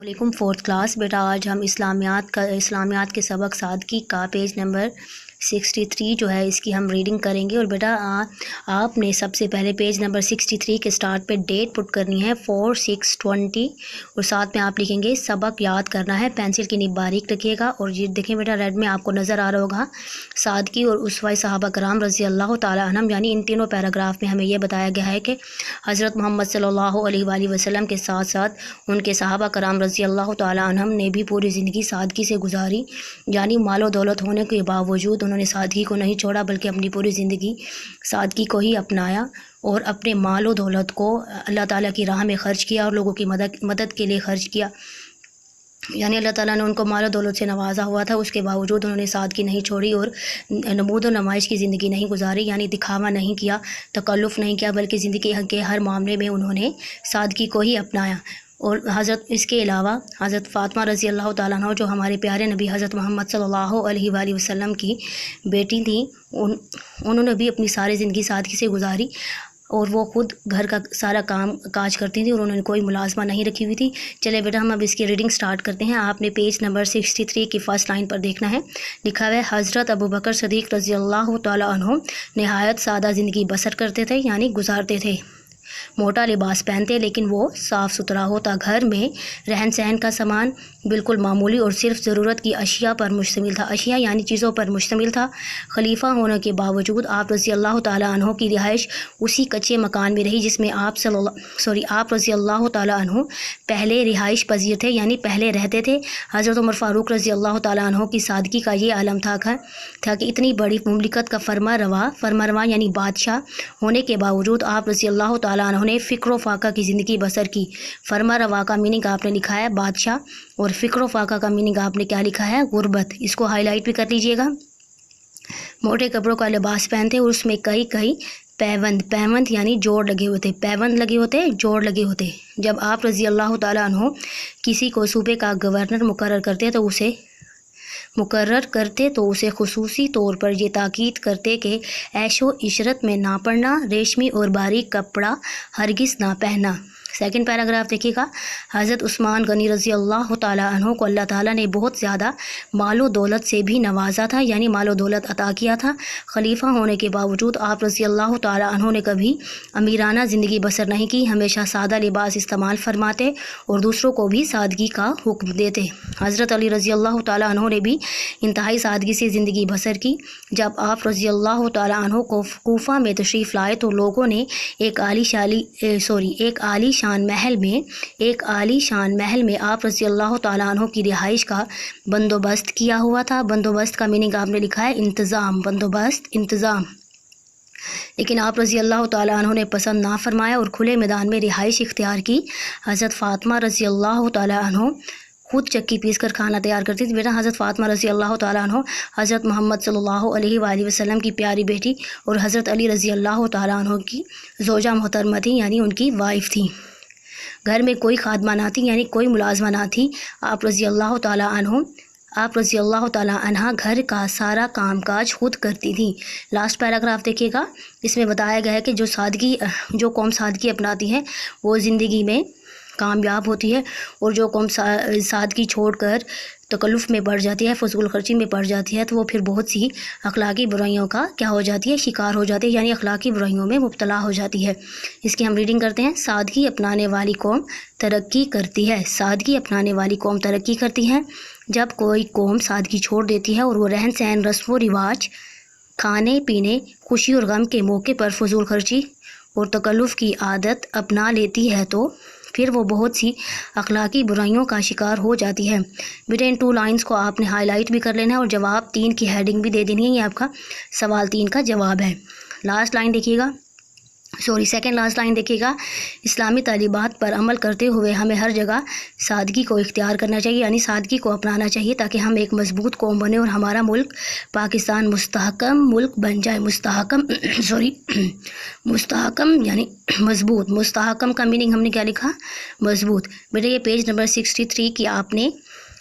वालेकुम fourth class. बेटा आज हम इस्लामियात के सबक सादगी का पेज नंबर 63 जो है इसकी हम रीडिंग करेंगे। और बेटा आपने सबसे पहले पेज नंबर 63 के स्टार्ट पे डेट पुट करनी है 4/6/20 और साथ में आप लिखेंगे सबक याद करना है। पेंसिल की निब बारीक रखिएगा। और ये देखें बेटा रेड में आपको नज़र आ रहा होगा सादगी और उसवा सहाबा कराम रज़ी अल्लाह ताला अन्हुम, यानी इन तीनों पैराग्राफ में हमें यह बताया गया है कि हज़रत मोहम्मद सल्लल्लाहु अलैहि वसल्लम के साथ साथ उनके सहाबा कराम रज़ी अल्लाह ताला अन्हुम ने भी पूरी ज़िंदगी सादगी से गुजारी, यानी मालो दौलत होने के बावजूद उन्होंने सादगी को नहीं छोड़ा बल्कि अपनी पूरी ज़िंदगी सादगी को ही अपनाया और अपने मालो दौलत को अल्लाह ताला की राह में ख़र्च किया और लोगों की मदद के लिए ख़र्च किया। यानी अल्लाह ताला ने उनको मालो दौलत से नवाजा हुआ था, उसके बावजूद उन्होंने सादगी नहीं छोड़ी और नमूद और नुमाइश की ज़िंदगी नहीं गुजारी, यानी दिखावा नहीं किया, तकल्लुफ़ नहीं किया, बल्कि ज़िंदगी के हर मामले में उन्होंने सादगी को ही अपनाया। और इसके अलावा हज़रत फ़ातिमा रज़ी अल्लाह ताला अन्हा जो हमारे प्यारे नबी हज़रत मोहम्मद सल्लल्लाहु अलैहि वसल्लम की बेटी थी, उन्होंने भी अपनी सारी ज़िंदगी सादगी से गुजारी और वो खुद घर का सारा काम काज करती थी और उन्होंने कोई मुलाजमा नहीं रखी हुई थी। चले बेटा हम अब इसकी रीडिंग स्टार्ट करते हैं। आपने पेज नंबर 63 की फ़र्स्ट लाइन पर देखना है। लिखा हुआ है हज़रत अबू बकर सदीक़ रज़ी अल्लाह ताला अन्हु नहायत सादा ज़िंदगी बसर करते थे, यानी गुजारते थे। मोटा लिबास पहनते लेकिन वो साफ़ सुथरा होता। घर में रहन सहन का सामान बिल्कुल मामूली और सिर्फ ज़रूरत की अशिया पर मुश्तमिल था। अशिया यानी चीज़ों पर मुश्तमिल था। खलीफा होने के बावजूद आप रज़ी अल्लाह ताला अन्हु की रिहाइश उसी कच्चे मकान में रही जिसमें आप रज़ी अल्लाह ताला अन्हु पहले रिहाइश पजीर थे, यानी पहले रहते थे। हज़रत उमर फ़ारूक रज़ी अल्लाह ताला अन्हु की सादगी का ये आलम था कि इतनी बड़ी मुमलिकत का फरमा यानी बादशाह होने के बावजूद आप रज़ी अल्लाह ताला अन्हु ने फ़िक्र फ़ाका की ज़िंदगी बसर की। फरमा रवा का मीनिंग आपने लिखा है बादशाह और फ़िक्र फ़ाका का मीनिंग आपने क्या लिखा है गुर्बत। इसको हाईलाइट भी कर लीजिएगा। मोटे कपड़ों का लिबास पहनते और उसमें कई पैवंद यानी जोड़ लगे होते, पैवंद लगे होते, जोड़ लगे होते। जब आप रज़ी अल्लाह ताला अन्हु किसी को सूबे का गवर्नर मुकर्रर करते तो उसे खुसूसी तौर पर ये ताकीद करते कि ऐशो इशरत में ना पड़ना, रेशमी और बारीक कपड़ा हरगिज़ ना पहनना। सेकंड पैराग्राफ देखिएगा। हज़रत उस्मान गनी रज़ी अल्लाह ताला अन्हु को अल्लाह ताला ने बहुत ज़्यादा मालो दौलत से भी नवाजा था, यानी मालो दौलत अता किया था। खलीफा होने के बावजूद आप रज़ी अल्लाह ताला अन्हु ने कभी अमीराना ज़िंदगी बसर नहीं की, हमेशा सादा लिबास इस्तेमाल फरमाते और दूसरों को भी सादगी का हुक्म देते। हज़रत अली रज़ी अल्लाह ताला अन्हु ने भी इंतहाई सादगी से ज़िंदगी बसर की। जब आप रज़ी अल्लाह ताला अन्हु को कूफा में तशरीफ़ लाए तो लोगों ने एक आलीशान महल में आप रज़ी अल्लाह ताला अन्हु की रिहाइश का बंदोबस्त किया हुआ था। बंदोबस्त का मीनिंग आपने लिखा है इंतज़ाम, बंदोबस्त, इंतज़ाम। लेकिन आप रज़ी अल्लाह ताला अन्हु ने पसंद ना फरमाया और खुले मैदान में रिहाइश इख्तियार की। हज़रत फ़ातिमा रज़ी अल्लाह ताला अन्हु खुद चक्की पीस कर खाना तैयार करती थी। बेटा हज़रत फ़ातिमा रज़ी अल्लाह ताला अन्हु हज़रत मोहम्मद सल्लल्लाहु अलैहि वसल्लम की प्यारी बेटी और हज़रत अली रज़ी अल्लाह ताला अन्हु की ज़ौजा मोहतरमा थी, यानी उनकी वाइफ थी। घर में कोई खादमा ना थी, यानी कोई मुलाजमा ना थी। आप रज़ी अल्लाह ताला अन्हा घर का सारा कामकाज खुद करती थी। लास्ट पैराग्राफ देखिएगा। इसमें बताया गया है कि जो कौम सादगी अपनाती है वो ज़िंदगी में कामयाब होती है और जो कौम सादगी छोड़कर तकल्लुफ़ में पड़ जाती है, फजूल खर्ची में पड़ जाती है, तो वो फिर बहुत सी अखलाकी बुराइयों का क्या हो जाती है, शिकार हो जाती है, यानी अखलाकी बुराइयों में मुब्तला हो जाती है। इसकी हम रीडिंग करते हैं। सादगी अपनाने वाली कौम तरक्की करती है। सादगी अपनाने वाली कौम तरक्की करती है। जब कोई कौम सादगी छोड़ देती है और वो रहन सहन, रस्म व रिवाज, खाने पीने, खुशी और गम के मौके पर फजूल खर्ची और तकल्लुफ़ की आदत अपना लेती है तो फिर वो बहुत सी अखलाकी बुराइयों का शिकार हो जाती है। बेटा इन 2 लाइंस को आपने हाईलाइट भी कर लेना है और जवाब 3 की हेडिंग भी दे देनी है। ये आपका सवाल 3 का जवाब है। सेकंड लास्ट लाइन देखिएगा। इस्लामी तालीमात पर अमल करते हुए हमें हर जगह सादगी को इख्तियार करना चाहिए, यानी सादगी को अपनाना चाहिए ताकि हम एक मजबूत कौम बने और हमारा मुल्क पाकिस्तान मुस्तहकम मुल्क बन जाए। मुस्तहकम यानी मजबूत। मुस्तहकम का मीनिंग हमने क्या लिखा, मजबूत। बेटा ये पेज नंबर 63 की आपने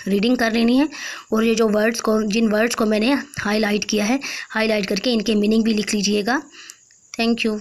रीडिंग कर लेनी है और ये जिन वर्ड्स को मैंने हाईलाइट किया है, हाईलाइट करके इनके मीनिंग भी लिख लीजिएगा। Thank you.